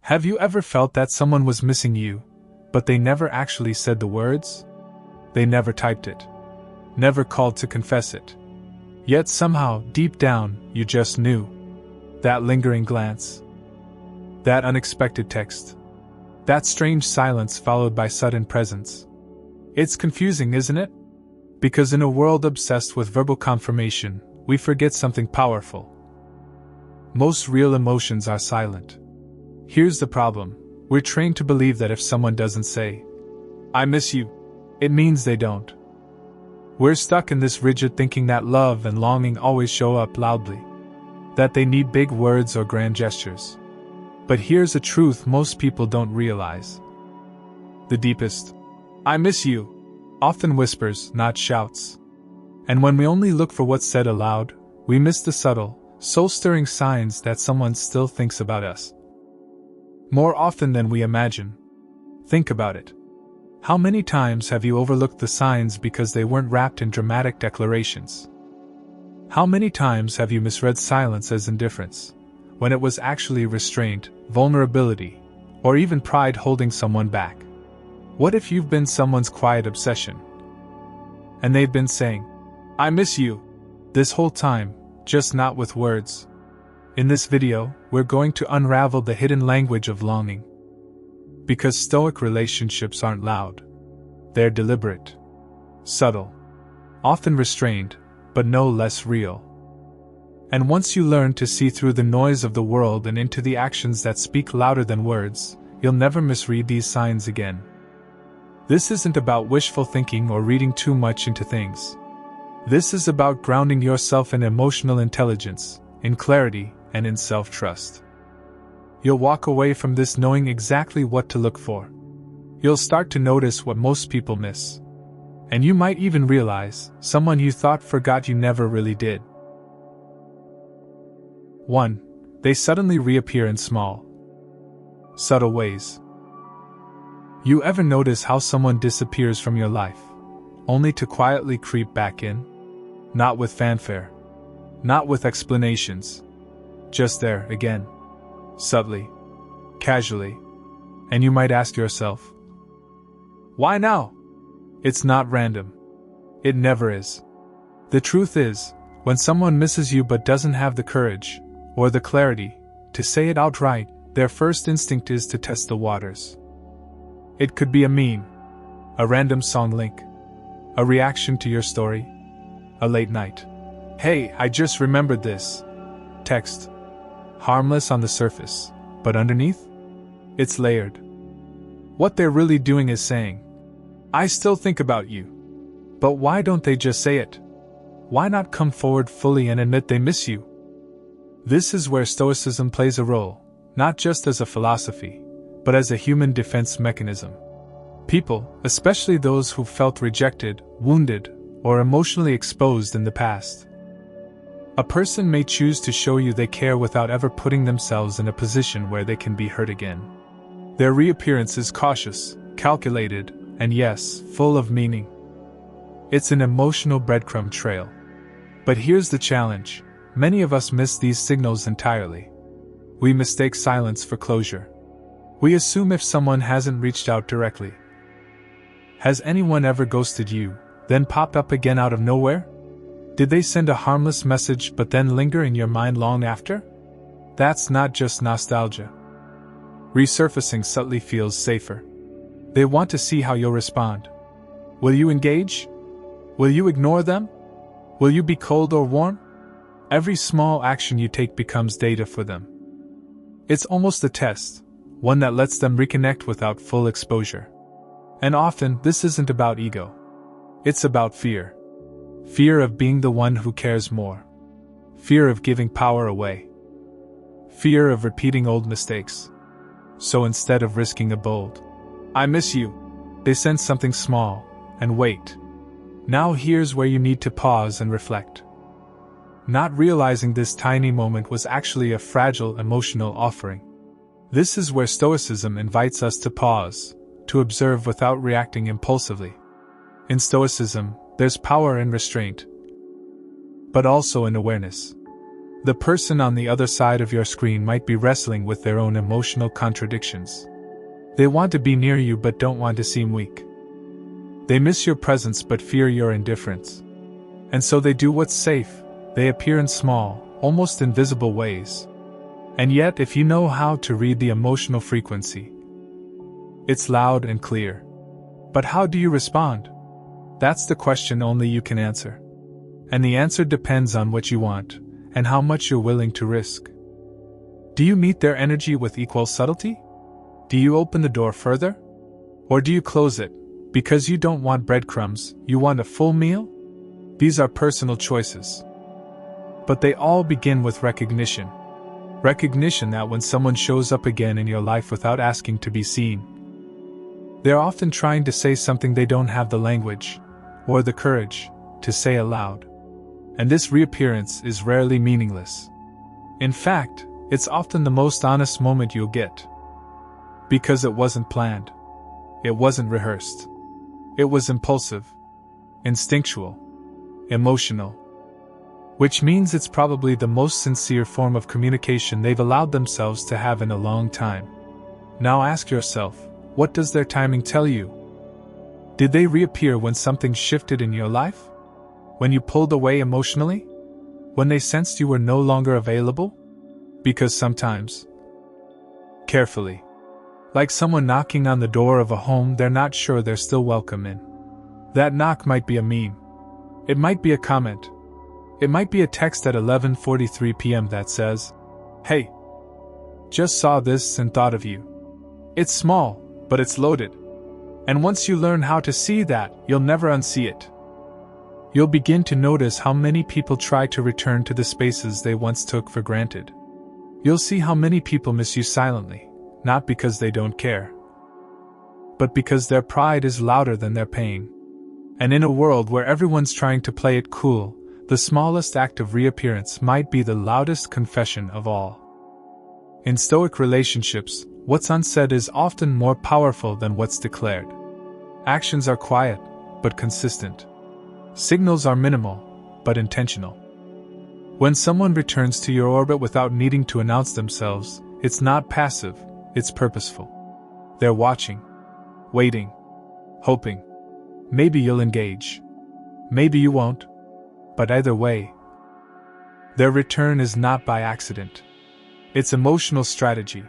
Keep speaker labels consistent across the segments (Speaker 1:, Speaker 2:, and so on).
Speaker 1: Have you ever felt that someone was missing you, but they never actually said the words? They never typed it. Never called to confess it. Yet somehow, deep down, you just knew. That lingering glance. That unexpected text. That strange silence followed by sudden presence. It's confusing, isn't it? Because in a world obsessed with verbal confirmation, we forget something powerful. Most real emotions are silent. Here's the problem. We're trained to believe that if someone doesn't say, "I miss you," it means they don't. We're stuck in this rigid thinking that love and longing always show up loudly, that they need big words or grand gestures. But here's a truth most people don't realize. The deepest, "I miss you," often whispers, not shouts. And when we only look for what's said aloud, we miss the subtle, soul-stirring signs that someone still thinks about us. More often than we imagine. Think about it. How many times have you overlooked the signs because they weren't wrapped in dramatic declarations? How many times have you misread silence as indifference, when it was actually restraint, vulnerability, or even pride holding someone back? What if you've been someone's quiet obsession, and they've been saying, "I miss you," this whole time, just not with words? In this video, we're going to unravel the hidden language of longing. Because Stoic relationships aren't loud. They're deliberate, subtle, often restrained, but no less real. And once you learn to see through the noise of the world and into the actions that speak louder than words, you'll never misread these signs again. This isn't about wishful thinking or reading too much into things. This is about grounding yourself in emotional intelligence, in clarity, and in self-trust. You'll walk away from this knowing exactly what to look for. You'll start to notice what most people miss. And you might even realize someone you thought forgot you never really did. 1. They suddenly reappear in small, subtle ways. You ever notice how someone disappears from your life, only to quietly creep back in? Not with fanfare. Not with explanations. Just there, again. Subtly. Casually. And you might ask yourself, why now? It's not random. It never is. The truth is, when someone misses you but doesn't have the courage, or the clarity, to say it outright, their first instinct is to test the waters. It could be a meme, a random song link, a reaction to your story, a late night, "Hey, I just remembered this," text. Harmless on the surface, but underneath? It's layered. What they're really doing is saying, "I still think about you." But why don't they just say it? Why not come forward fully and admit they miss you? This is where Stoicism plays a role, not just as a philosophy, but as a human defense mechanism. People, especially those who felt rejected, wounded, or emotionally exposed in the past. A person may choose to show you they care without ever putting themselves in a position where they can be hurt again. Their reappearance is cautious, calculated, and yes, full of meaning. It's an emotional breadcrumb trail. But here's the challenge: many of us miss these signals entirely. We mistake silence for closure. We assume if someone hasn't reached out directly. Has anyone ever ghosted you, then popped up again out of nowhere? Did they send a harmless message but then linger in your mind long after? That's not just nostalgia. Resurfacing subtly feels safer. They want to see how you'll respond. Will you engage? Will you ignore them? Will you be cold or warm? Every small action you take becomes data for them. It's almost a test, one that lets them reconnect without full exposure. And often, this isn't about ego. It's about fear. Fear of being the one who cares more. Fear of giving power away. Fear of repeating old mistakes. So instead of risking a bold, "I miss you," they send something small, and wait. Now here's where you need to pause and reflect. Not realizing this tiny moment was actually a fragile emotional offering. This is where Stoicism invites us to pause, to observe without reacting impulsively. In Stoicism, there's power in restraint, but also in awareness. The person on the other side of your screen might be wrestling with their own emotional contradictions. They want to be near you but don't want to seem weak. They miss your presence but fear your indifference. And so they do what's safe. They appear in small, almost invisible ways. And yet, if you know how to read the emotional frequency, it's loud and clear. But how do you respond? That's the question only you can answer. And the answer depends on what you want, and how much you're willing to risk. Do you meet their energy with equal subtlety? Do you open the door further? Or do you close it, because you don't want breadcrumbs, you want a full meal? These are personal choices. But they all begin with recognition. Recognition that when someone shows up again in your life without asking to be seen, they're often trying to say something they don't have the language, or the courage, to say aloud. And this reappearance is rarely meaningless. In fact, it's often the most honest moment you'll get. Because it wasn't planned. It wasn't rehearsed. It was impulsive, instinctual, emotional. Which means it's probably the most sincere form of communication they've allowed themselves to have in a long time. Now ask yourself, what does their timing tell you? Did they reappear when something shifted in your life? When you pulled away emotionally? When they sensed you were no longer available? Because sometimes, carefully, like someone knocking on the door of a home they're not sure they're still welcome in. That knock might be a meme. It might be a comment. It might be a text at 11:43 p.m. that says, "Hey, just saw this and thought of you." It's small, but it's loaded. And once you learn how to see that, you'll never unsee it. You'll begin to notice how many people try to return to the spaces they once took for granted. You'll see how many people miss you silently, not because they don't care, but because their pride is louder than their pain. And in a world where everyone's trying to play it cool, the smallest act of reappearance might be the loudest confession of all. In Stoic relationships, what's unsaid is often more powerful than what's declared. Actions are quiet, but consistent. Signals are minimal, but intentional. When someone returns to your orbit without needing to announce themselves, it's not passive, it's purposeful. They're watching, waiting, hoping. Maybe you'll engage. Maybe you won't. But either way, their return is not by accident. It's emotional strategy.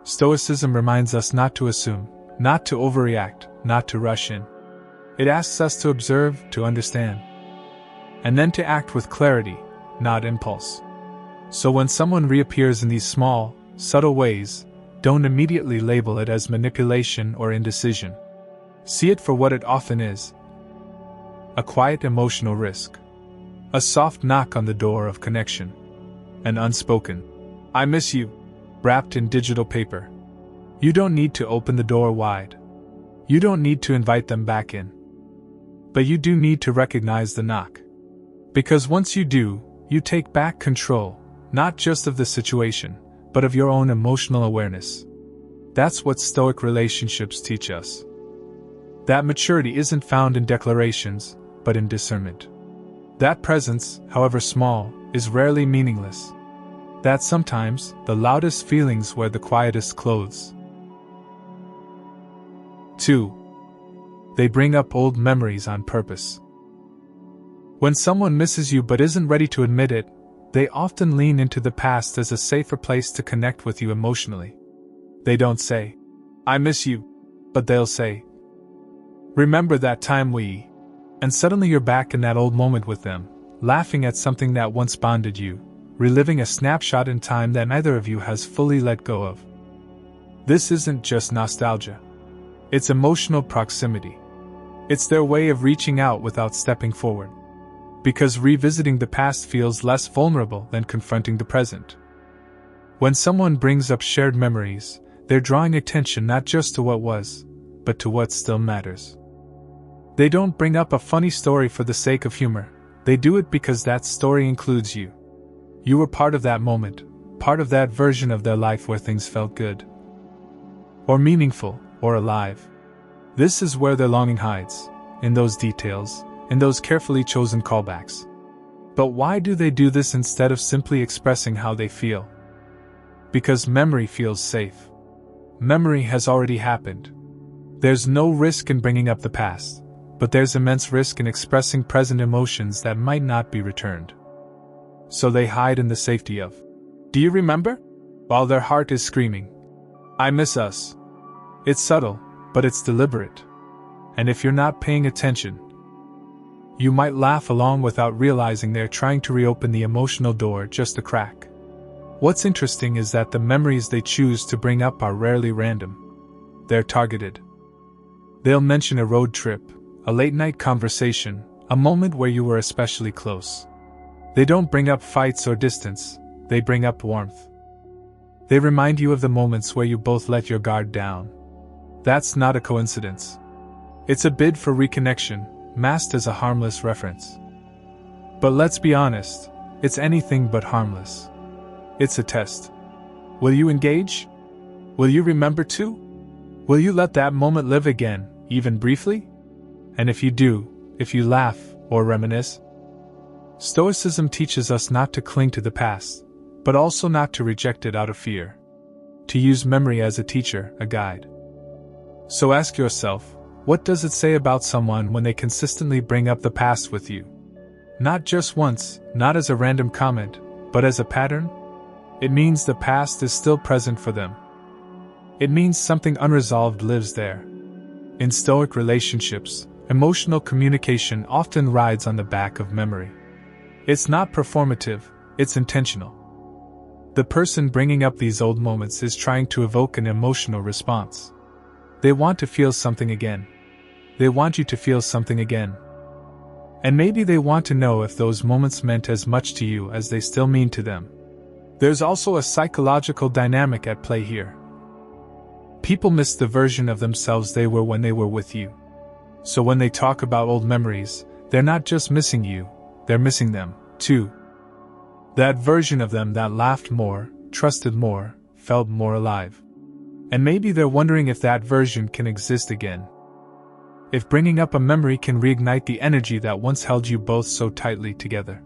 Speaker 1: Stoicism reminds us not to assume, not to overreact, not to rush in. It asks us to observe, to understand, and then to act with clarity, not impulse. So when someone reappears in these small, subtle ways, don't immediately label it as manipulation or indecision. See it for what it often is: a quiet emotional risk. A soft knock on the door of connection. An unspoken, "I miss you," wrapped in digital paper. You don't need to open the door wide. You don't need to invite them back in. But you do need to recognize the knock. Because once you do, you take back control, not just of the situation, but of your own emotional awareness. That's what Stoic relationships teach us. That maturity isn't found in declarations, but in discernment. That presence, however small, is rarely meaningless. That sometimes, the loudest feelings wear the quietest clothes. 2. They bring up old memories on purpose. When someone misses you but isn't ready to admit it, they often lean into the past as a safer place to connect with you emotionally. They don't say, "I miss you," but they'll say, "Remember that time we..." And suddenly you're back in that old moment with them, laughing at something that once bonded you, reliving a snapshot in time that neither of you has fully let go of. This isn't just nostalgia. It's emotional proximity. It's their way of reaching out without stepping forward. Because revisiting the past feels less vulnerable than confronting the present. When someone brings up shared memories, they're drawing attention not just to what was, but to what still matters. They don't bring up a funny story for the sake of humor. They do it because that story includes you. You were part of that moment, part of that version of their life where things felt good, or meaningful, or alive. This is where their longing hides, in those details, in those carefully chosen callbacks. But why do they do this instead of simply expressing how they feel? Because memory feels safe. Memory has already happened. There's no risk in bringing up the past, but there's immense risk in expressing present emotions that might not be returned. So they hide in the safety of, "Do you remember?" while their heart is screaming, "I miss us." It's subtle, but it's deliberate. And if you're not paying attention, you might laugh along without realizing they're trying to reopen the emotional door just a crack. What's interesting is that the memories they choose to bring up are rarely random. They're targeted. They'll mention a road trip, a late-night conversation, a moment where you were especially close. They don't bring up fights or distance, they bring up warmth. They remind you of the moments where you both let your guard down. That's not a coincidence. It's a bid for reconnection, masked as a harmless reference. But let's be honest, it's anything but harmless. It's a test. Will you engage? Will you remember too? Will you let that moment live again, even briefly? And if you do, if you laugh or reminisce? Stoicism teaches us not to cling to the past, but also not to reject it out of fear. To use memory as a teacher, a guide. So ask yourself, what does it say about someone when they consistently bring up the past with you? Not just once, not as a random comment, but as a pattern? It means the past is still present for them. It means something unresolved lives there. In Stoic relationships, emotional communication often rides on the back of memory. It's not performative, it's intentional. The person bringing up these old moments is trying to evoke an emotional response. They want to feel something again. They want you to feel something again. And maybe they want to know if those moments meant as much to you as they still mean to them. There's also a psychological dynamic at play here. People miss the version of themselves they were when they were with you. So when they talk about old memories, they're not just missing you, they're missing them, too. That version of them that laughed more, trusted more, felt more alive. And maybe they're wondering if that version can exist again. If bringing up a memory can reignite the energy that once held you both so tightly together.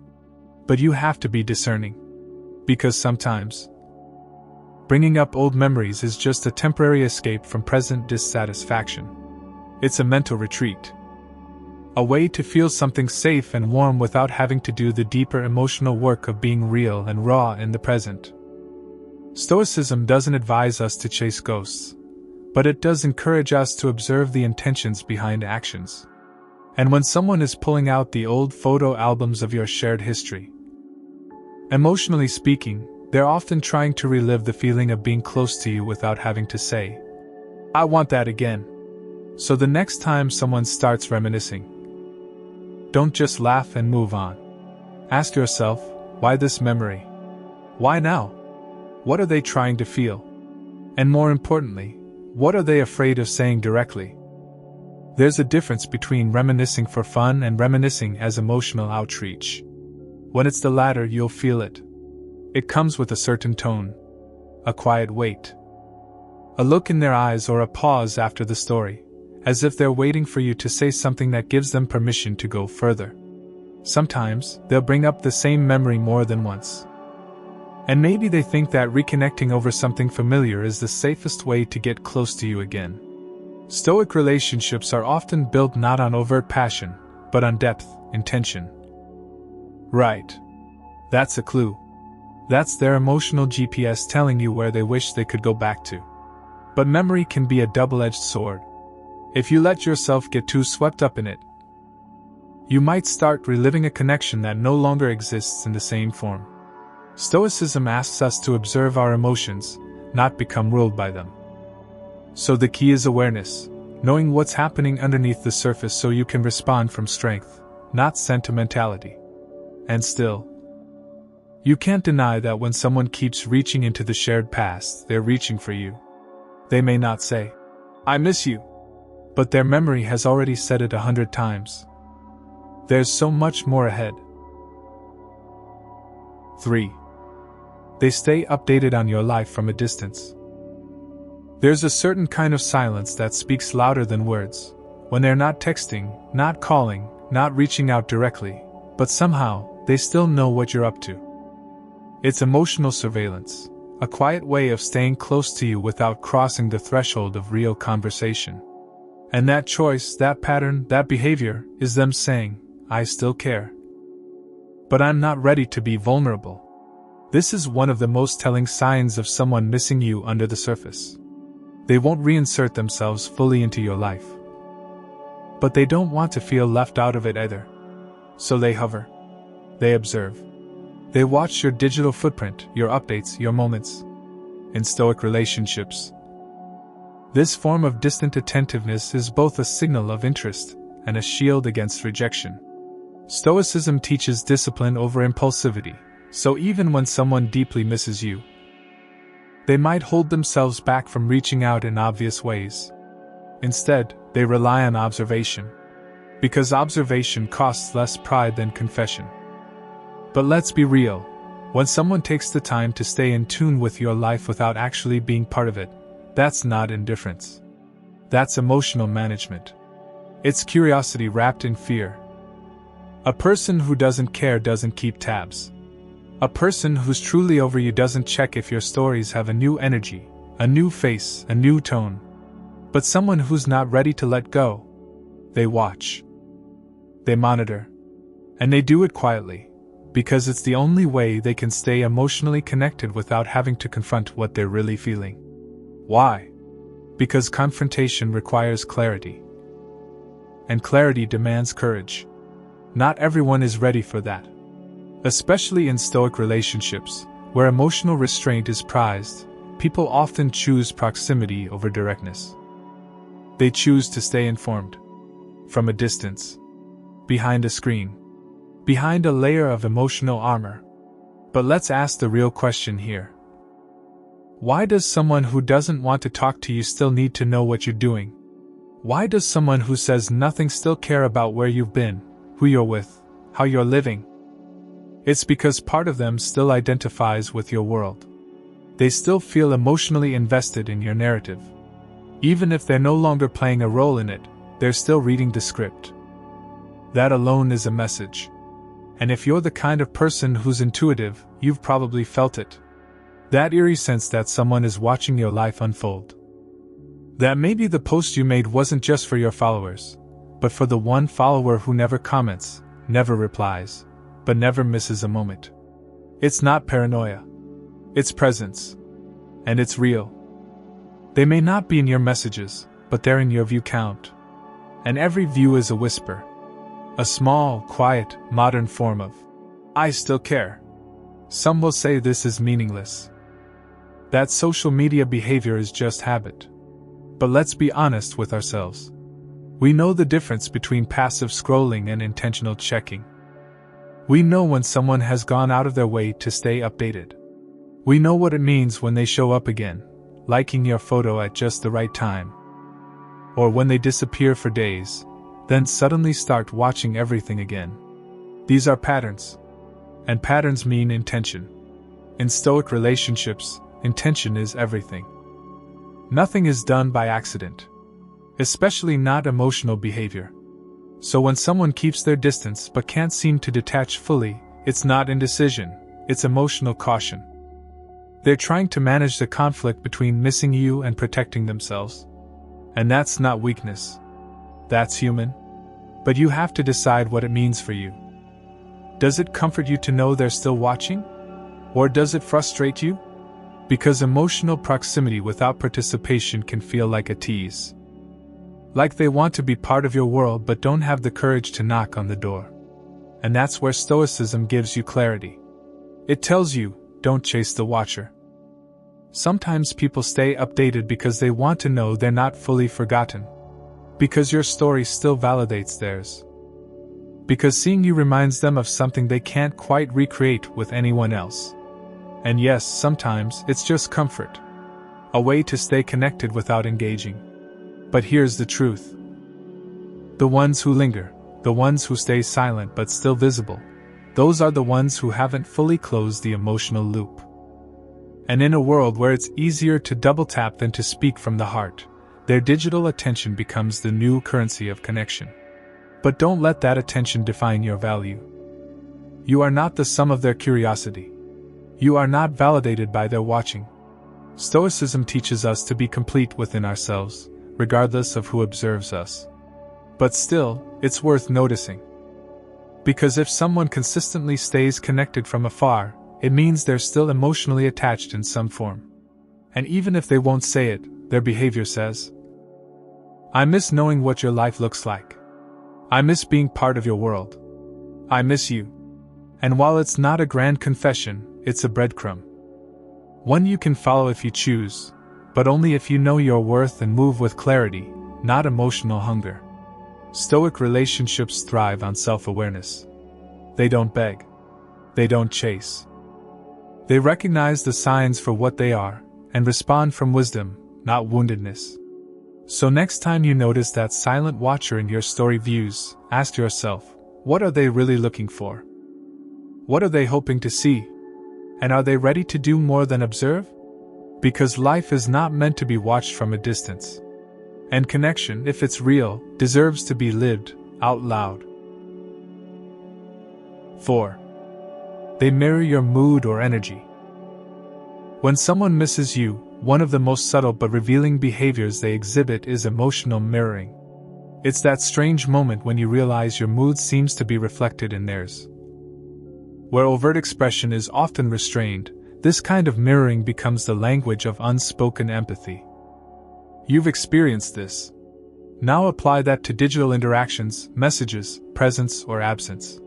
Speaker 1: But you have to be discerning. Because sometimes, bringing up old memories is just a temporary escape from present dissatisfaction. It's a mental retreat. A way to feel something safe and warm without having to do the deeper emotional work of being real and raw in the present. Stoicism doesn't advise us to chase ghosts, but it does encourage us to observe the intentions behind actions. And when someone is pulling out the old photo albums of your shared history, emotionally speaking, they're often trying to relive the feeling of being close to you without having to say, "I want that again." So the next time someone starts reminiscing, don't just laugh and move on. Ask yourself, why this memory? Why now? What are they trying to feel? And more importantly, what are they afraid of saying directly? There's a difference between reminiscing for fun and reminiscing as emotional outreach. When it's the latter, you'll feel it. It comes with a certain tone, a quiet weight, a look in their eyes or a pause after the story, as if they're waiting for you to say something that gives them permission to go further. Sometimes, they'll bring up the same memory more than once. And maybe they think that reconnecting over something familiar is the safest way to get close to you again. Stoic relationships are often built not on overt passion, but on depth, intention. Right. That's a clue. That's their emotional GPS telling you where they wish they could go back to. But memory can be a double-edged sword. If you let yourself get too swept up in it, you might start reliving a connection that no longer exists in the same form. Stoicism asks us to observe our emotions, not become ruled by them. So the key is awareness, knowing what's happening underneath the surface so you can respond from strength, not sentimentality. And still, you can't deny that when someone keeps reaching into the shared past, they're reaching for you. They may not say, "I miss you," but their memory has already said it 100 times. There's so much more ahead. 3. They stay updated on your life from a distance. There's a certain kind of silence that speaks louder than words, when they're not texting, not calling, not reaching out directly, but somehow, they still know what you're up to. It's emotional surveillance, a quiet way of staying close to you without crossing the threshold of real conversation. And that choice, that pattern, that behavior, is them saying, I still care. But I'm not ready to be vulnerable. This is one of the most telling signs of someone missing you under the surface. They won't reinsert themselves fully into your life. But they don't want to feel left out of it either. So they hover. They observe. They watch your digital footprint, your updates, your moments. In Stoic Relationships, this form of distant attentiveness is both a signal of interest and a shield against rejection. Stoicism teaches discipline over impulsivity, so even when someone deeply misses you, they might hold themselves back from reaching out in obvious ways. Instead, they rely on observation, because observation costs less pride than confession. But let's be real, when someone takes the time to stay in tune with your life without actually being part of it, that's not indifference. That's emotional management. It's curiosity wrapped in fear. A person who doesn't care doesn't keep tabs. A person who's truly over you doesn't check if your stories have a new energy, a new face, a new tone. But someone who's not ready to let go, they watch. They monitor. And they do it quietly, because it's the only way they can stay emotionally connected without having to confront what they're really feeling. Why? Because confrontation requires clarity. And clarity demands courage. Not everyone is ready for that. Especially in Stoic relationships, where emotional restraint is prized, people often choose proximity over directness. They choose to stay informed. From a distance. Behind a screen. Behind a layer of emotional armor. But let's ask the real question here. Why does someone who doesn't want to talk to you still need to know what you're doing? Why does someone who says nothing still care about where you've been, who you're with, how you're living? It's because part of them still identifies with your world. They still feel emotionally invested in your narrative. Even if they're no longer playing a role in it, they're still reading the script. That alone is a message. And if you're the kind of person who's intuitive, you've probably felt it. That eerie sense that someone is watching your life unfold. That maybe the post you made wasn't just for your followers, but for the one follower who never comments, never replies, but never misses a moment. It's not paranoia. It's presence. And it's real. They may not be in your messages, but they're in your view count. And every view is a whisper. A small, quiet, modern form of, I still care. Some will say this is meaningless. That social media behavior is just habit. But let's be honest with ourselves. We know the difference between passive scrolling and intentional checking. We know when someone has gone out of their way to stay updated. We know what it means when they show up again, liking your photo at just the right time. Or when they disappear for days, then suddenly start watching everything again. These are patterns. And patterns mean intention. In Stoic relationships, intention is everything. Nothing is done by accident. Especially not emotional behavior. So when someone keeps their distance but can't seem to detach fully, it's not indecision, it's emotional caution. They're trying to manage the conflict between missing you and protecting themselves. And that's not weakness. That's human. But you have to decide what it means for you. Does it comfort you to know they're still watching? Or does it frustrate you? Because emotional proximity without participation can feel like a tease. Like they want to be part of your world but don't have the courage to knock on the door. And that's where Stoicism gives you clarity. It tells you, don't chase the watcher. Sometimes people stay updated because they want to know they're not fully forgotten. Because your story still validates theirs. Because seeing you reminds them of something they can't quite recreate with anyone else. And yes, sometimes it's just comfort. A way to stay connected without engaging. But here's the truth. The ones who linger, the ones who stay silent but still visible, those are the ones who haven't fully closed the emotional loop. And in a world where it's easier to double tap than to speak from the heart, their digital attention becomes the new currency of connection. But don't let that attention define your value. You are not the sum of their curiosity. You are not validated by their watching. Stoicism teaches us to be complete within ourselves, regardless of who observes us. But still, it's worth noticing. Because if someone consistently stays connected from afar, it means they're still emotionally attached in some form. And even if they won't say it, their behavior says, "I miss knowing what your life looks like. I miss being part of your world. I miss you." And while it's not a grand confession, it's a breadcrumb. One you can follow if you choose, but only if you know your worth and move with clarity, not emotional hunger. Stoic relationships thrive on self-awareness. They don't beg. They don't chase. They recognize the signs for what they are, and respond from wisdom, not woundedness. So next time you notice that silent watcher in your story views, ask yourself, what are they really looking for? What are they hoping to see? And are they ready to do more than observe? Because life is not meant to be watched from a distance. And connection, if it's real, deserves to be lived out loud. 4. They mirror your mood or energy. When someone misses you, one of the most subtle but revealing behaviors they exhibit is emotional mirroring. It's that strange moment when you realize your mood seems to be reflected in theirs. Where overt expression is often restrained, this kind of mirroring becomes the language of unspoken empathy. You've experienced this. Now apply that to digital interactions, messages, presence, or absence.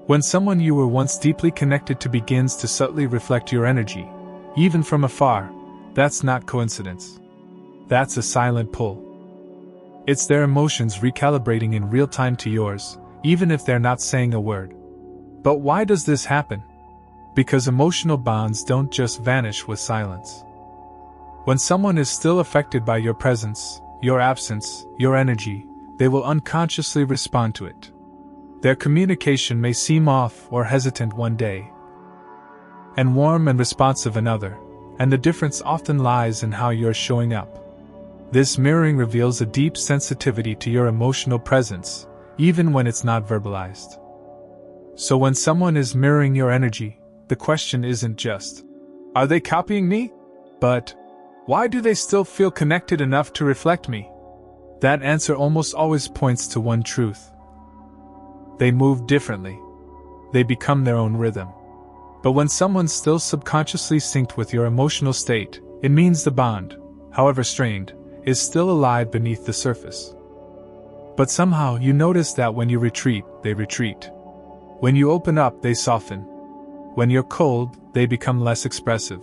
Speaker 1: When someone you were once deeply connected to begins to subtly reflect your energy, even from afar, that's not coincidence. That's a silent pull. It's their emotions recalibrating in real time to yours, even if they're not saying a word. But why does this happen? Because emotional bonds don't just vanish with silence. When someone is still affected by your presence, your absence, your energy, they will unconsciously respond to it. Their communication may seem off or hesitant one day, and warm and responsive another, and the difference often lies in how you're showing up. This mirroring reveals a deep sensitivity to your emotional presence, even when it's not verbalized. So when someone is mirroring your energy, the question isn't just, "Are they copying me?" but, "Why do they still feel connected enough to reflect me?" That answer almost always points to one truth. They move differently. They become their own rhythm. But when someone's still subconsciously synced with your emotional state, it means the bond, however strained, is still alive beneath the surface. But somehow you notice that when you retreat, they retreat. When you open up, they soften. When you're cold, they become less expressive.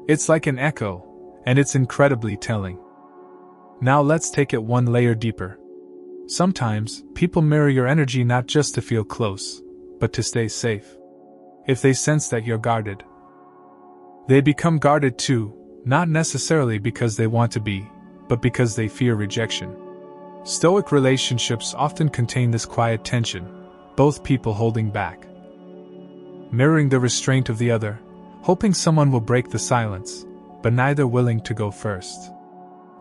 Speaker 1: It's like an echo, and it's incredibly telling. Now let's take it one layer deeper. Sometimes, people mirror your energy not just to feel close, but to stay safe. If they sense that you're guarded, they become guarded too, not necessarily because they want to be, but because they fear rejection. Stoic relationships often contain this quiet tension, both people holding back, mirroring the restraint of the other, hoping someone will break the silence, but neither willing to go first.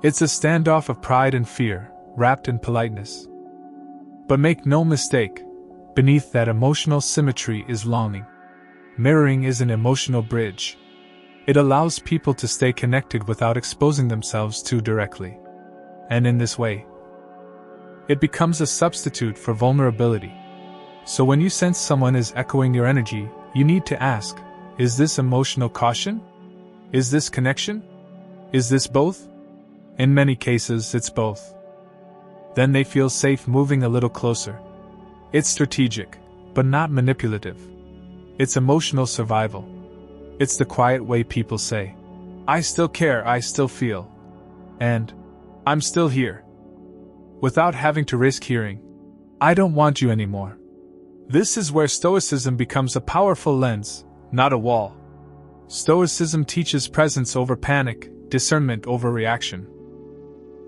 Speaker 1: It's a standoff of pride and fear, wrapped in politeness. But make no mistake, beneath that emotional symmetry is longing. Mirroring is an emotional bridge. It allows people to stay connected without exposing themselves too directly. And in this way, it becomes a substitute for vulnerability. So when you sense someone is echoing your energy, you need to ask, is this emotional caution? Is this connection? Is this both? In many cases, it's both. Then they feel safe moving a little closer. It's strategic, but not manipulative. It's emotional survival. It's the quiet way people say, "I still care, I still feel," and "I'm still here," without having to risk hearing, "I don't want you anymore." This is where Stoicism becomes a powerful lens, not a wall. Stoicism teaches presence over panic, discernment over reaction.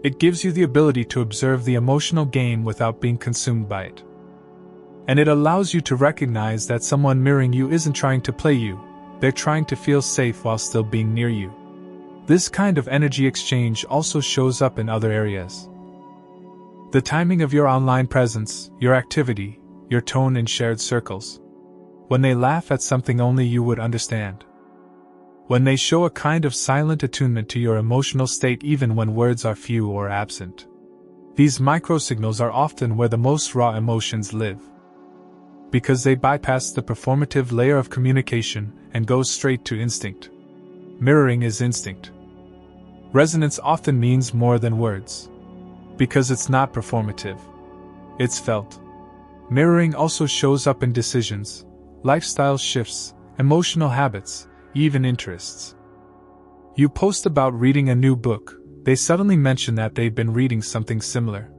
Speaker 1: It gives you the ability to observe the emotional game without being consumed by it. And it allows you to recognize that someone mirroring you isn't trying to play you, they're trying to feel safe while still being near you. This kind of energy exchange also shows up in other areas. The timing of your online presence, your activity, your tone in shared circles. When they laugh at something only you would understand. When they show a kind of silent attunement to your emotional state even when words are few or absent. These microsignals are often where the most raw emotions live. Because they bypass the performative layer of communication and go straight to instinct. Mirroring is instinct. Resonance often means more than words. Because it's not performative. It's felt. Mirroring also shows up in decisions, lifestyle shifts, emotional habits, even interests. You post about reading a new book, they suddenly mention that they've been reading something similar.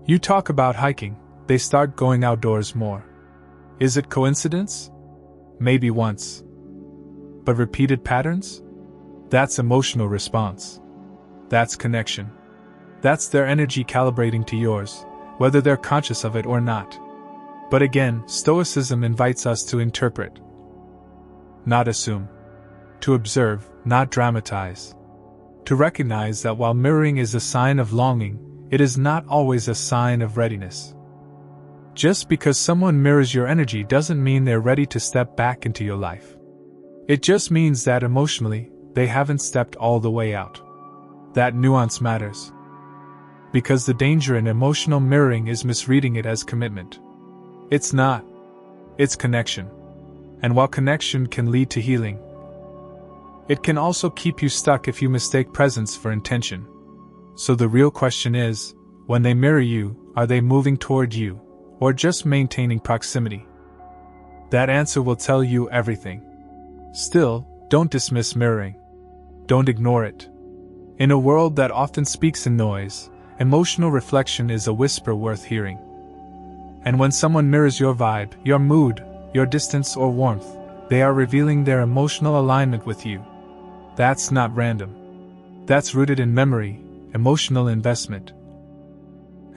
Speaker 1: You talk about hiking, they start going outdoors more. Is it coincidence? Maybe once. But repeated patterns? That's emotional response. That's connection. That's their energy calibrating to yours, whether they're conscious of it or not. But again, Stoicism invites us to interpret. Not assume. To observe, not dramatize. To recognize that while mirroring is a sign of longing, it is not always a sign of readiness. Just because someone mirrors your energy doesn't mean they're ready to step back into your life. It just means that emotionally, they haven't stepped all the way out. That nuance matters. Because the danger in emotional mirroring is misreading it as commitment. It's not. It's connection. And while connection can lead to healing, it can also keep you stuck if you mistake presence for intention. So the real question is, when they mirror you, are they moving toward you, or just maintaining proximity? That answer will tell you everything. Still, don't dismiss mirroring. Don't ignore it. In a world that often speaks in noise, emotional reflection is a whisper worth hearing. And when someone mirrors your vibe, your mood, your distance or warmth, they are revealing their emotional alignment with you. That's not random. That's rooted in memory, emotional investment,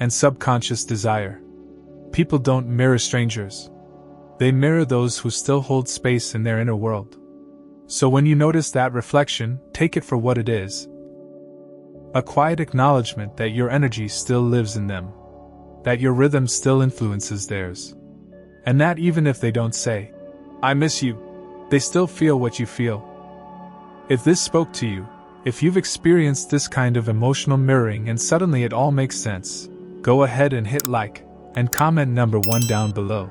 Speaker 1: and subconscious desire. People don't mirror strangers. They mirror those who still hold space in their inner world. So when you notice that reflection, take it for what it is. A quiet acknowledgement that your energy still lives in them. That your rhythm still influences theirs. And that even if they don't say, "I miss you," they still feel what you feel. If this spoke to you, if you've experienced this kind of emotional mirroring and suddenly it all makes sense, go ahead and hit like, and comment number 1 down below.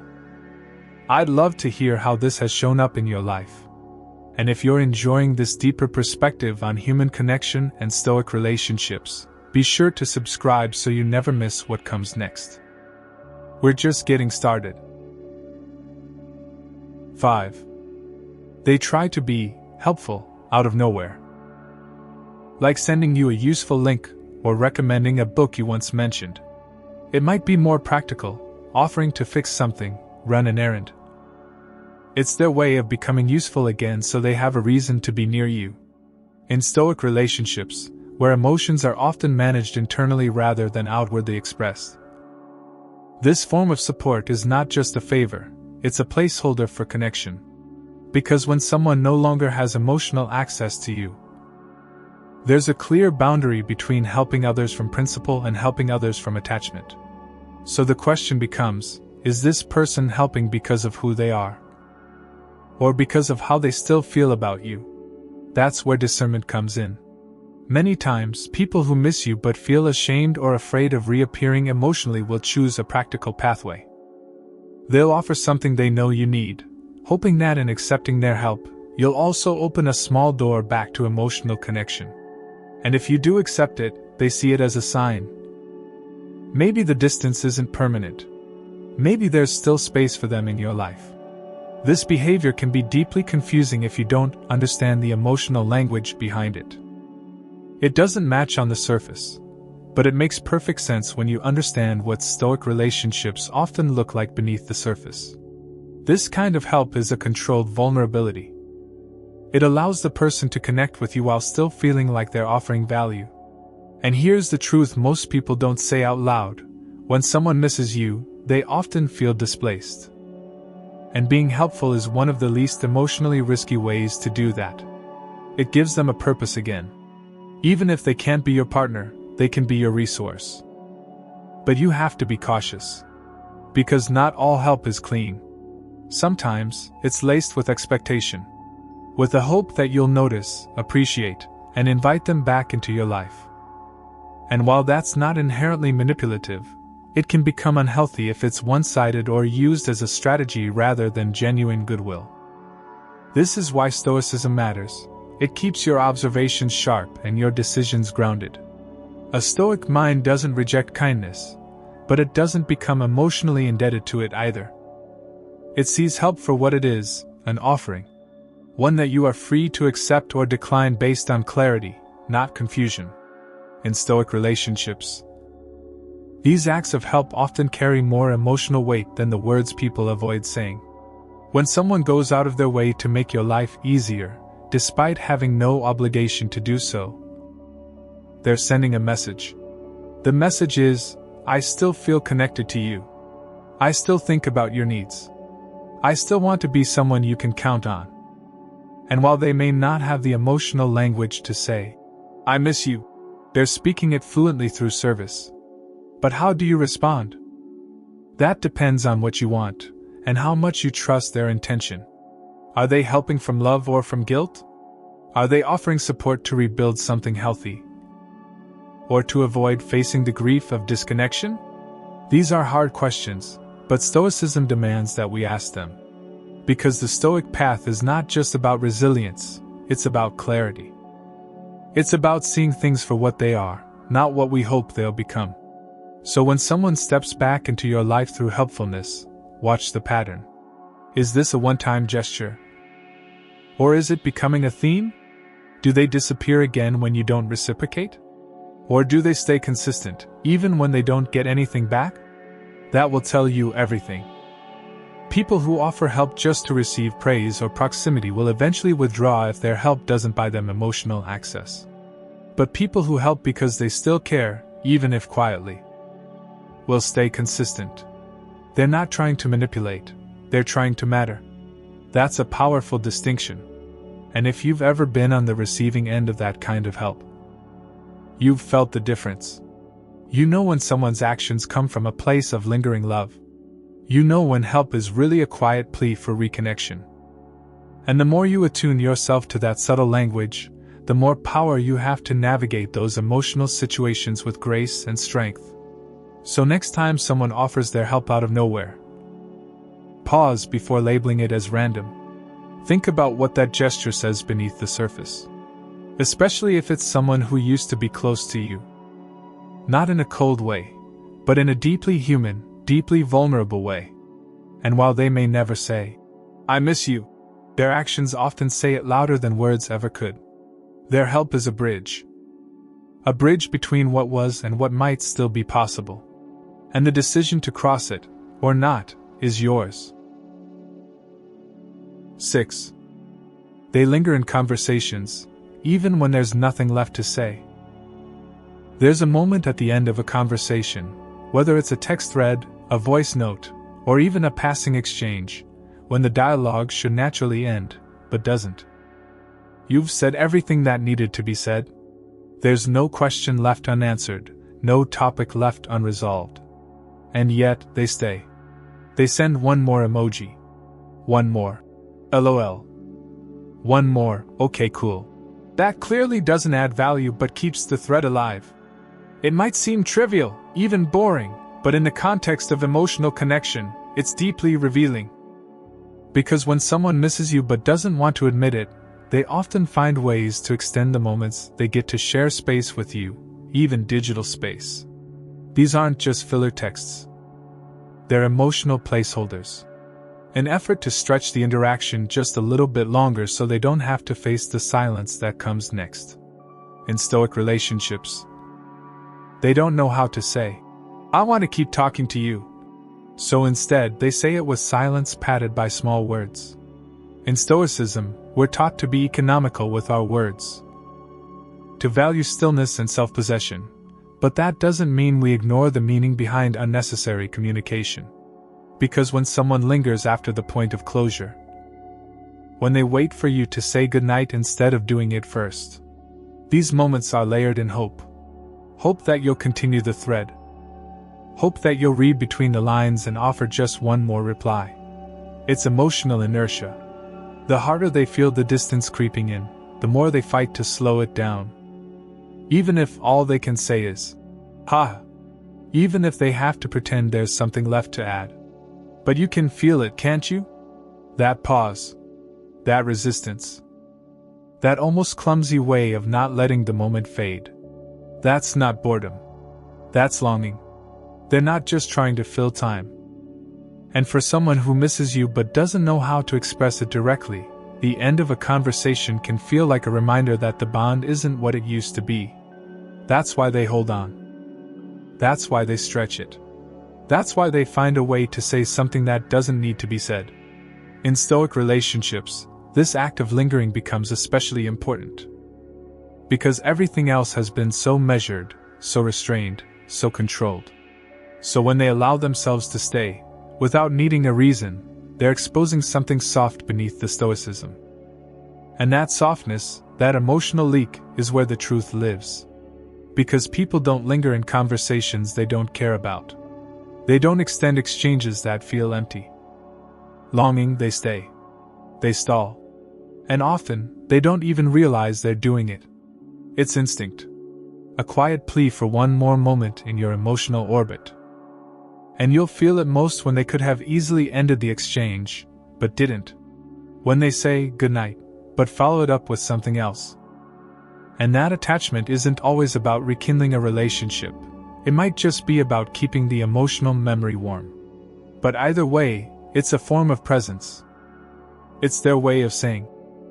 Speaker 1: I'd love to hear how this has shown up in your life. And if you're enjoying this deeper perspective on human connection and Stoic relationships, be sure to subscribe so you never miss what comes next. We're just getting started. 5. They try to be helpful out of nowhere. Like sending you a useful link or recommending a book you once mentioned. It might be more practical, offering to fix something, run an errand. It's their way of becoming useful again so they have a reason to be near you. In Stoic relationships, where emotions are often managed internally rather than outwardly expressed, this form of support is not just a favor, it's a placeholder for connection. Because when someone no longer has emotional access to you, there's a clear boundary between helping others from principle and helping others from attachment. So the question becomes, is this person helping because of who they are? Or because of how they still feel about you? That's where discernment comes in. Many times, people who miss you but feel ashamed or afraid of reappearing emotionally will choose a practical pathway. They'll offer something they know you need, hoping that in accepting their help, you'll also open a small door back to emotional connection. And if you do accept it, they see it as a sign. Maybe the distance isn't permanent. Maybe there's still space for them in your life. This behavior can be deeply confusing if you don't understand the emotional language behind it. It doesn't match on the surface, but it makes perfect sense when you understand what Stoic relationships often look like beneath the surface. This kind of help is a controlled vulnerability. It allows the person to connect with you while still feeling like they're offering value. And here's the truth most people don't say out loud. When someone misses you, they often feel displaced. And being helpful is one of the least emotionally risky ways to do that. It gives them a purpose again. Even if they can't be your partner, they can be your resource. But you have to be cautious. Because not all help is clean. sometimes it's laced with expectation, with the hope that you'll notice, appreciate, and invite them back into your life. And while that's not inherently manipulative, it can become unhealthy if it's one-sided or used as a strategy rather than genuine goodwill. This is why Stoicism matters. It keeps your observations sharp and your decisions grounded. A Stoic mind doesn't reject kindness, but it doesn't become emotionally indebted to it either. It sees help for what it is, an offering. One that you are free to accept or decline based on clarity, not confusion. In Stoic relationships, these acts of help often carry more emotional weight than the words people avoid saying. When someone goes out of their way to make your life easier, despite having no obligation to do so, they're sending a message. The message is, I still feel connected to you. I still think about your needs. I still want to be someone you can count on. And while they may not have the emotional language to say, I miss you, they're speaking it fluently through service. But how do you respond? That depends on what you want, and how much you trust their intention. Are they helping from love or from guilt? Are they offering support to rebuild something healthy? Or to avoid facing the grief of disconnection? These are hard questions, but Stoicism demands that we ask them. Because the Stoic path is not just about resilience, it's about clarity. It's about seeing things for what they are, not what we hope they'll become. So when someone steps back into your life through helpfulness, watch the pattern. Is this a one-time gesture? Or is it becoming a theme? Do they disappear again when you don't reciprocate? Or do they stay consistent, even when they don't get anything back? That will tell you everything. People who offer help just to receive praise or proximity will eventually withdraw if their help doesn't buy them emotional access. But people who help because they still care, even if quietly, will stay consistent. They're not trying to manipulate, they're trying to matter. That's a powerful distinction. And if you've ever been on the receiving end of that kind of help, you've felt the difference. You know when someone's actions come from a place of lingering love. You know when help is really a quiet plea for reconnection. And the more you attune yourself to that subtle language, the more power you have to navigate those emotional situations with grace and strength. So next time someone offers their help out of nowhere, pause before labeling it as random. Think about what that gesture says beneath the surface. Especially if it's someone who used to be close to you. Not in a cold way, but in a deeply human, deeply vulnerable way. And while they may never say, I miss you, their actions often say it louder than words ever could. Their help is a bridge. A bridge between what was and what might still be possible. And the decision to cross it, or not, is yours. 6. They linger in conversations, even when there's nothing left to say. There's a moment at the end of a conversation, whether it's a text thread, a voice note, or even a passing exchange, when the dialogue should naturally end, but doesn't. You've said everything that needed to be said. There's no question left unanswered, no topic left unresolved. And yet, they stay. They send one more emoji. One more. LOL. One more, okay cool. That clearly doesn't add value but keeps the thread alive. It might seem trivial, even boring, but in the context of emotional connection, it's deeply revealing. Because when someone misses you but doesn't want to admit it, they often find ways to extend the moments they get to share space with you, even digital space. These aren't just filler texts. They're emotional placeholders. An effort to stretch the interaction just a little bit longer so they don't have to face the silence that comes next. In Stoic relationships, they don't know how to say, I want to keep talking to you. So instead, they say it with silence padded by small words. In Stoicism, we're taught to be economical with our words, to value stillness and self-possession, but that doesn't mean we ignore the meaning behind unnecessary communication. Because when someone lingers after the point of closure, when they wait for you to say goodnight instead of doing it first, these moments are layered in hope. Hope that you'll continue the thread. Hope that you'll read between the lines and offer just one more reply. It's emotional inertia. The harder they feel the distance creeping in, the more they fight to slow it down. Even if all they can say is, "Ha!" Even if they have to pretend there's something left to add. But you can feel it, can't you? That pause. That resistance. That almost clumsy way of not letting the moment fade. That's not boredom. That's longing. They're not just trying to fill time. And for someone who misses you but doesn't know how to express it directly, the end of a conversation can feel like a reminder that the bond isn't what it used to be. That's why they hold on. That's why they stretch it. That's why they find a way to say something that doesn't need to be said. In Stoic relationships, this act of lingering becomes especially important. Because everything else has been so measured, so restrained, so controlled. So when they allow themselves to stay, without needing a reason, they're exposing something soft beneath the stoicism. And that softness, that emotional leak, is where the truth lives. Because people don't linger in conversations they don't care about. They don't extend exchanges that feel empty. Longing, they stay. They stall. And often, they don't even realize they're doing it. It's instinct. A quiet plea for one more moment in your emotional orbit. And you'll feel it most when they could have easily ended the exchange, but didn't. When they say goodnight, but follow it up with something else. And that attachment isn't always about rekindling a relationship. It might just be about keeping the emotional memory warm. But either way, it's a form of presence. It's their way of saying,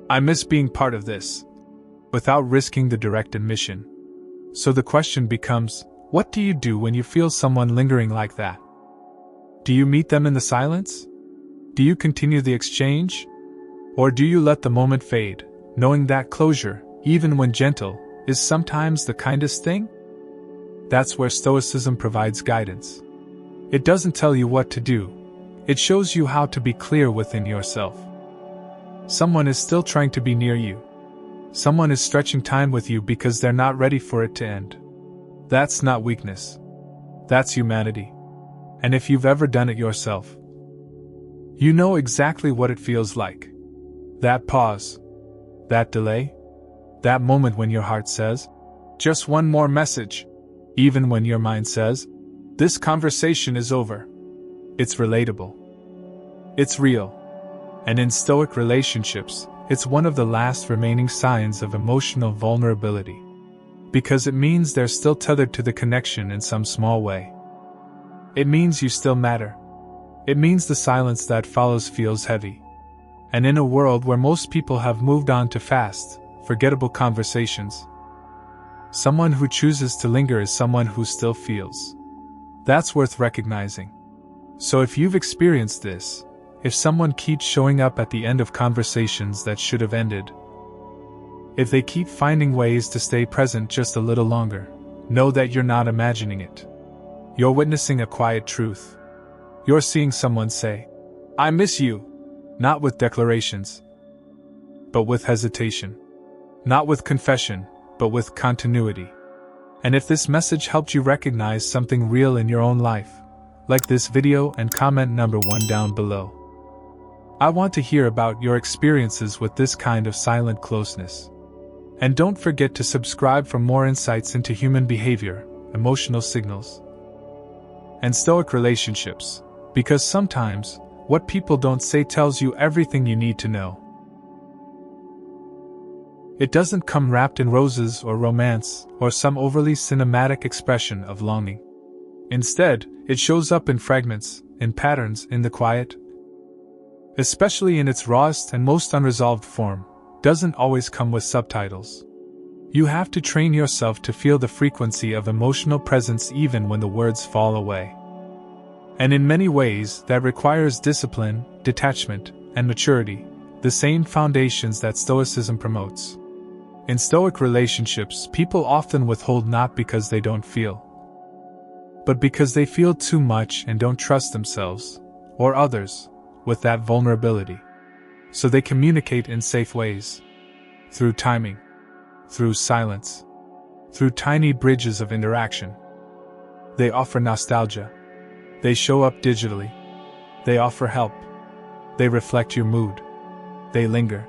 Speaker 1: "I miss being part of this," without risking the direct admission. So the question becomes, what do you do when you feel someone lingering like that? Do you meet them in the silence? Do you continue the exchange? Or do you let the moment fade, knowing that closure, even when gentle, is sometimes the kindest thing? That's where Stoicism provides guidance. It doesn't tell you what to do. It shows you how to be clear within yourself. Someone is still trying to be near you. Someone is stretching time with you because they're not ready for it to end. That's not weakness. That's humanity. And if you've ever done it yourself, you know exactly what it feels like. That pause. That delay. That moment when your heart says, "Just one more message." Even when your mind says, "This conversation is over." It's relatable. It's real. And in Stoic relationships, it's one of the last remaining signs of emotional vulnerability. Because it means they're still tethered to the connection in some small way. It means you still matter. It means the silence that follows feels heavy. And in a world where most people have moved on to fast, forgettable conversations, someone who chooses to linger is someone who still feels. That's worth recognizing. So if you've experienced this, if someone keeps showing up at the end of conversations that should have ended, if they keep finding ways to stay present just a little longer, know that you're not imagining it. You're witnessing a quiet truth. You're seeing someone say, "I miss you," not with declarations, but with hesitation. Not with confession, but with continuity. And if this message helped you recognize something real in your own life, like this video and comment number 1 down below. I want to hear about your experiences with this kind of silent closeness. And don't forget to subscribe for more insights into human behavior, emotional signals, and Stoic relationships, because sometimes, what people don't say tells you everything you need to know. It doesn't come wrapped in roses or romance, or some overly cinematic expression of longing. Instead, it shows up in fragments, in patterns, in the quiet. Especially in its rawest and most unresolved form, doesn't always come with subtitles. You have to train yourself to feel the frequency of emotional presence even when the words fall away. And in many ways, that requires discipline, detachment, and maturity, the same foundations that Stoicism promotes. In Stoic relationships, people often withhold not because they don't feel, but because they feel too much and don't trust themselves, or others, with that vulnerability. So they communicate in safe ways. Through timing. Through silence. Through tiny bridges of interaction. They offer nostalgia. They show up digitally. They offer help. They reflect your mood. They linger.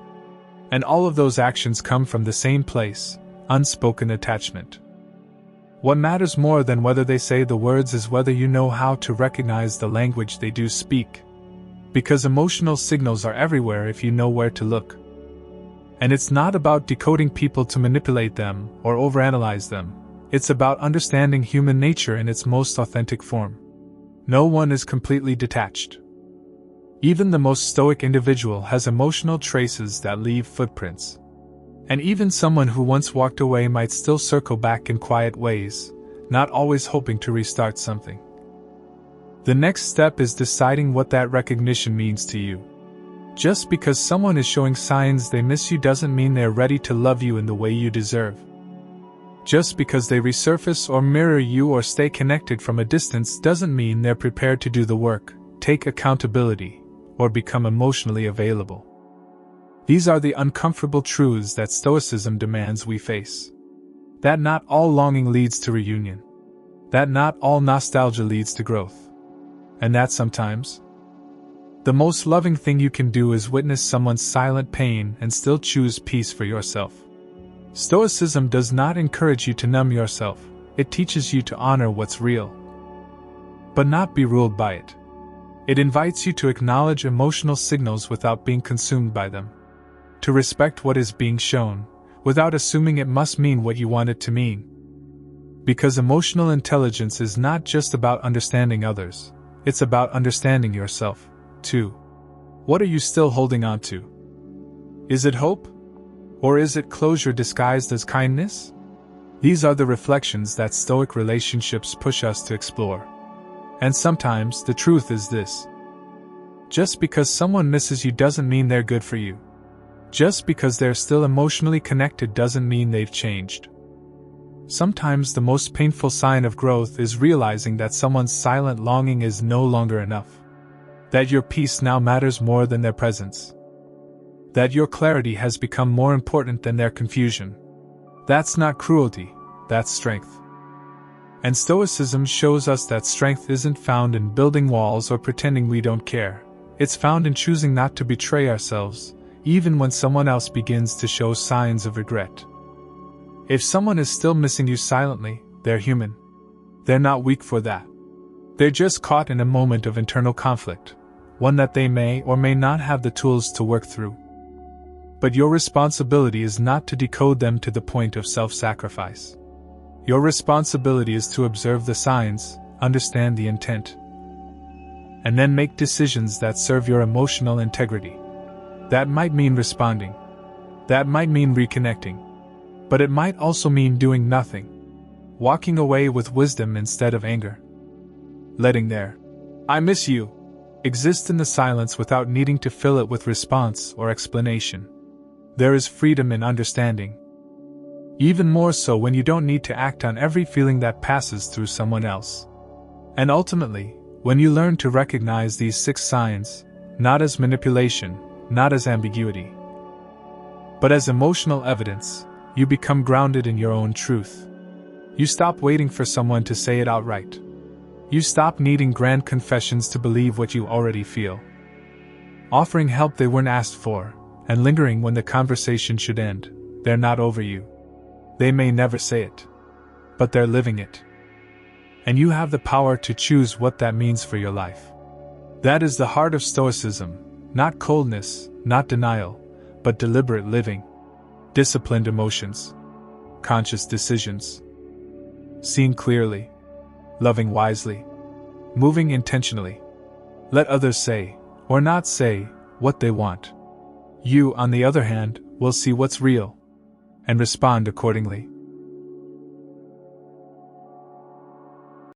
Speaker 1: And all of those actions come from the same place, unspoken attachment. What matters more than whether they say the words is whether you know how to recognize the language they do speak. Because emotional signals are everywhere if you know where to look. And it's not about decoding people to manipulate them or overanalyze them. It's about understanding human nature in its most authentic form. No one is completely detached. Even the most stoic individual has emotional traces that leave footprints. And even someone who once walked away might still circle back in quiet ways, not always hoping to restart something. The next step is deciding what that recognition means to you. Just because someone is showing signs they miss you doesn't mean they're ready to love you in the way you deserve. Just because they resurface or mirror you or stay connected from a distance doesn't mean they're prepared to do the work, take accountability, or become emotionally available. These are the uncomfortable truths that Stoicism demands we face. That not all longing leads to reunion. That not all nostalgia leads to growth. And that sometimes, the most loving thing you can do is witness someone's silent pain and still choose peace for yourself. Stoicism does not encourage you to numb yourself, it teaches you to honor what's real, but not be ruled by it. It invites you to acknowledge emotional signals without being consumed by them. To respect what is being shown, without assuming it must mean what you want it to mean. Because emotional intelligence is not just about understanding others, it's about understanding yourself, too. What are you still holding on to? Is it hope? Or is it closure disguised as kindness? These are the reflections that Stoic relationships push us to explore. And sometimes the truth is this. Just because someone misses you doesn't mean they're good for you. Just because they're still emotionally connected doesn't mean they've changed. Sometimes the most painful sign of growth is realizing that someone's silent longing is no longer enough. That your peace now matters more than their presence. That your clarity has become more important than their confusion. That's not cruelty, that's strength. And Stoicism shows us that strength isn't found in building walls or pretending we don't care. It's found in choosing not to betray ourselves, even when someone else begins to show signs of regret. If someone is still missing you silently, they're human. They're not weak for that. They're just caught in a moment of internal conflict, one that they may or may not have the tools to work through. But your responsibility is not to decode them to the point of self-sacrifice. Your responsibility is to observe the signs, understand the intent, and then make decisions that serve your emotional integrity. That might mean responding. That might mean reconnecting. But it might also mean doing nothing. Walking away with wisdom instead of anger. Letting their "I miss you" exist in the silence without needing to fill it with response or explanation. There is freedom in understanding. Even more so when you don't need to act on every feeling that passes through someone else. And ultimately, when you learn to recognize these 6 signs, not as manipulation, not as ambiguity, but as emotional evidence, you become grounded in your own truth. You stop waiting for someone to say it outright. You stop needing grand confessions to believe what you already feel. Offering help they weren't asked for, and lingering when the conversation should end, they're not over you. They may never say it, but they're living it. And you have the power to choose what that means for your life. That is the heart of Stoicism, not coldness, not denial, but deliberate living. Disciplined emotions. Conscious decisions. Seeing clearly. Loving wisely. Moving intentionally. Let others say, or not say, what they want. You, on the other hand, will see what's real, and respond accordingly.